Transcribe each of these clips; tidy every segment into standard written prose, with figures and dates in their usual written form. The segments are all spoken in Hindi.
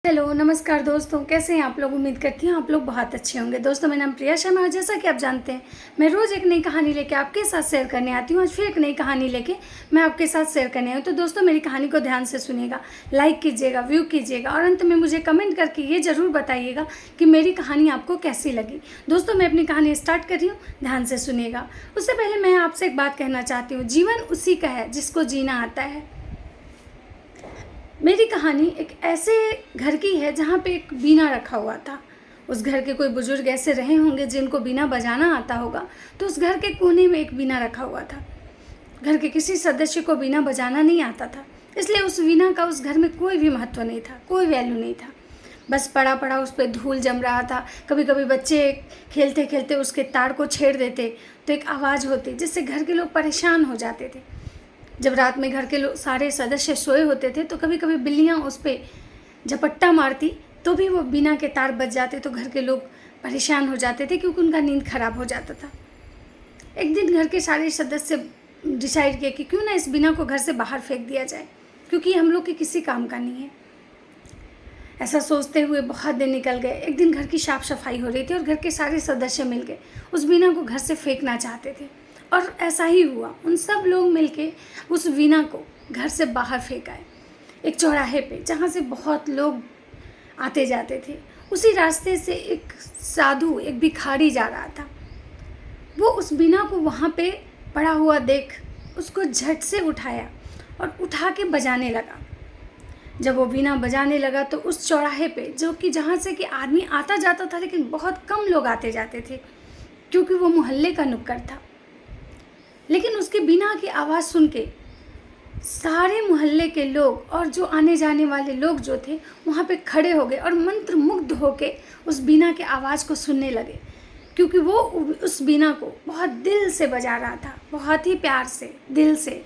हेलो नमस्कार दोस्तों, कैसे हैं आप लोग। उम्मीद करती हूँ आप लोग बहुत अच्छे होंगे। दोस्तों मेरा नाम प्रिया शर्मा है। जैसा कि आप जानते हैं मैं रोज़ एक नई कहानी लेके आपके साथ शेयर करने आती हूँ। आज फिर एक नई कहानी लेके मैं आपके साथ शेयर करने आई हूँ। तो दोस्तों मेरी कहानी को ध्यान से सुनिएगा, लाइक कीजिएगा, व्यू कीजिएगा और अंत में मुझे कमेंट करके ये ज़रूर बताइएगा कि मेरी कहानी आपको कैसी लगी। दोस्तों मैं अपनी कहानी स्टार्ट कर रही हूँ, ध्यान से सुनिएगा। उससे पहले मैं आपसे एक बात कहना चाहती हूँ, जीवन उसी का है जिसको जीना आता है। मेरी कहानी एक ऐसे घर की है जहाँ पे एक बीना रखा हुआ था। उस घर के कोई बुजुर्ग ऐसे रहे होंगे जिनको बीना बजाना आता होगा, तो उस घर के कोने में एक बीना रखा हुआ था। घर के किसी सदस्य को बीना बजाना नहीं आता था, इसलिए उस बीना का उस घर में कोई भी महत्व नहीं था, कोई वैल्यू नहीं था। बस पड़ा पड़ा उस पर धूल जम रहा था। कभी कभी बच्चे खेलते खेलते उसके तार को छेड़ देते तो एक आवाज़ होती जिससे घर के लोग परेशान हो जाते थे। जब रात में घर के लोग सारे सदस्य सोए होते थे तो कभी कभी बिल्लियाँ उस पर झपट्टा मारती तो भी वो बीना के तार बज जाते, तो घर के लोग परेशान हो जाते थे क्योंकि उनका नींद खराब हो जाता था। एक दिन घर के सारे सदस्य डिसाइड किया कि क्यों ना इस बीना को घर से बाहर फेंक दिया जाए, क्योंकि हम लोग के किसी काम का नहीं है। ऐसा सोचते हुए बहुत दिन निकल गए। एक दिन घर की साफ सफाई हो रही थी और घर के सारे सदस्य मिल के उस बीना को घर से फेंकना चाहते थे, और ऐसा ही हुआ। उन सब लोग मिलके उस वीणा को घर से बाहर फेंक आए, एक चौराहे पे जहाँ से बहुत लोग आते जाते थे। उसी रास्ते से एक साधु, एक भिखारी जा रहा था। वो उस वीणा को वहाँ पे पड़ा हुआ देख उसको झट से उठाया और उठा के बजाने लगा। जब वो वीणा बजाने लगा तो उस चौराहे पे, जो कि जहाँ से कि आदमी आता जाता था लेकिन बहुत कम लोग आते जाते थे क्योंकि वो मोहल्ले का नुक्कड़ था, लेकिन उसकी बीना की आवाज़ सुन के सारे मोहल्ले के लोग और जो आने जाने वाले लोग जो थे वहाँ पे खड़े हो गए और मंत्र मुग्ध होके उस बीना की आवाज़ को सुनने लगे, क्योंकि वो उस बीना को बहुत दिल से बजा रहा था, बहुत ही प्यार से, दिल से,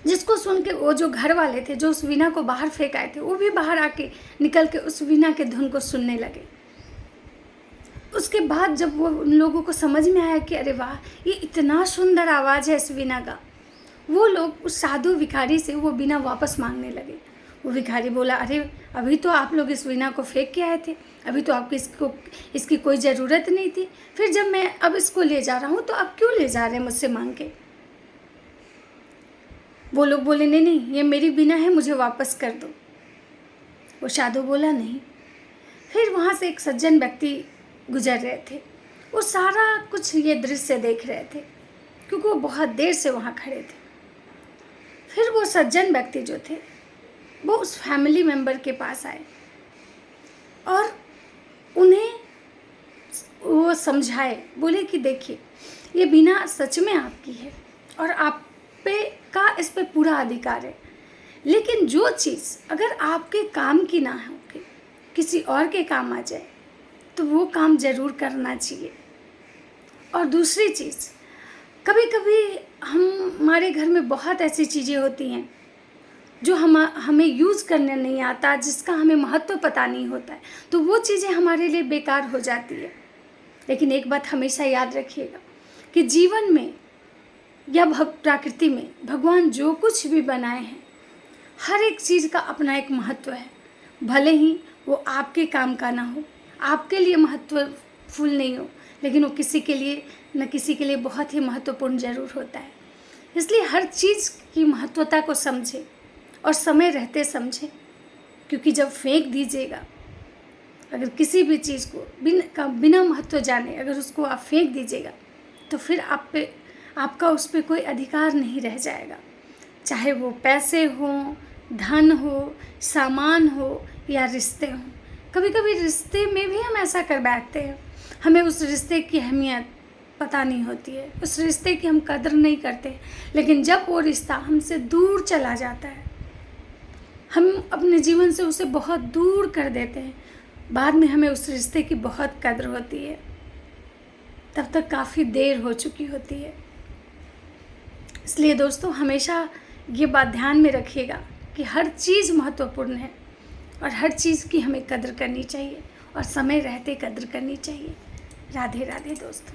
जिसको सुन के वो जो घर वाले थे जो उस वीणा को बाहर फेंक आए थे वो भी बाहर आके निकल के उस वीणा के धुन को सुनने लगे। उसके बाद जब वो उन लोगों को समझ में आया कि अरे वाह, ये इतना सुंदर आवाज़ है इस वीणा का, वो लोग उस साधु भिखारी से वो वीणा वापस मांगने लगे। वो भिखारी बोला, अरे अभी तो आप लोग इस वीणा को फेंक के आए थे, अभी तो आपको इसकी कोई ज़रूरत नहीं थी, फिर जब मैं अब इसको ले जा रहा हूँ तो आप क्यों ले जा रहे हैं मुझसे मांग के। वो लोग बोले, नहीं नहीं, ये मेरी वीणा है, मुझे वापस कर दो। वो साधु बोला नहीं। फिर वहाँ से एक सज्जन व्यक्ति गुजर रहे थे, वो सारा कुछ ये दृश्य देख रहे थे क्योंकि वो बहुत देर से वहाँ खड़े थे। फिर वो सज्जन व्यक्ति जो थे वो उस फैमिली मेम्बर के पास आए और उन्हें वो समझाए, बोले कि देखिए ये बीना सच में आपकी है और आप पे का इस पे पूरा अधिकार है, लेकिन जो चीज़ अगर आपके काम की ना हो के किसी और के काम आ जाए तो वो काम ज़रूर करना चाहिए। और दूसरी चीज़, कभी कभी हमारे घर में बहुत ऐसी चीज़ें होती हैं जो हमें यूज़ करने नहीं आता, जिसका हमें महत्व पता नहीं होता है, तो वो चीज़ें हमारे लिए बेकार हो जाती है। लेकिन एक बात हमेशा याद रखिएगा कि जीवन में या प्रकृति में भगवान जो कुछ भी बनाए हैं, हर एक चीज़ का अपना एक महत्व है। भले ही वो आपके काम का ना हो, आपके लिए महत्वपूर्ण नहीं हो, लेकिन वो किसी के लिए न किसी के लिए बहुत ही महत्वपूर्ण ज़रूर होता है। इसलिए हर चीज़ की महत्वता को समझें और समय रहते समझें, क्योंकि जब फेंक दीजिएगा, अगर किसी भी चीज़ को बिना महत्व जाने अगर उसको आप फेंक दीजिएगा तो फिर आपका उस पर कोई अधिकार नहीं रह जाएगा। चाहे वो पैसे हों, धन हो, सामान हो या रिश्ते हों। कभी कभी रिश्ते में भी हम ऐसा कर बैठते हैं, हमें उस रिश्ते की अहमियत पता नहीं होती है, उस रिश्ते की हम कदर नहीं करते, लेकिन जब वो रिश्ता हमसे दूर चला जाता है, हम अपने जीवन से उसे बहुत दूर कर देते हैं, बाद में हमें उस रिश्ते की बहुत कदर होती है, तब तक काफ़ी देर हो चुकी होती है। इसलिए दोस्तों हमेशा ये बात ध्यान में रखिएगा कि हर चीज़ महत्वपूर्ण है और हर चीज़ की हमें कदर करनी चाहिए और समय रहते कदर करनी चाहिए। राधे राधे दोस्तों।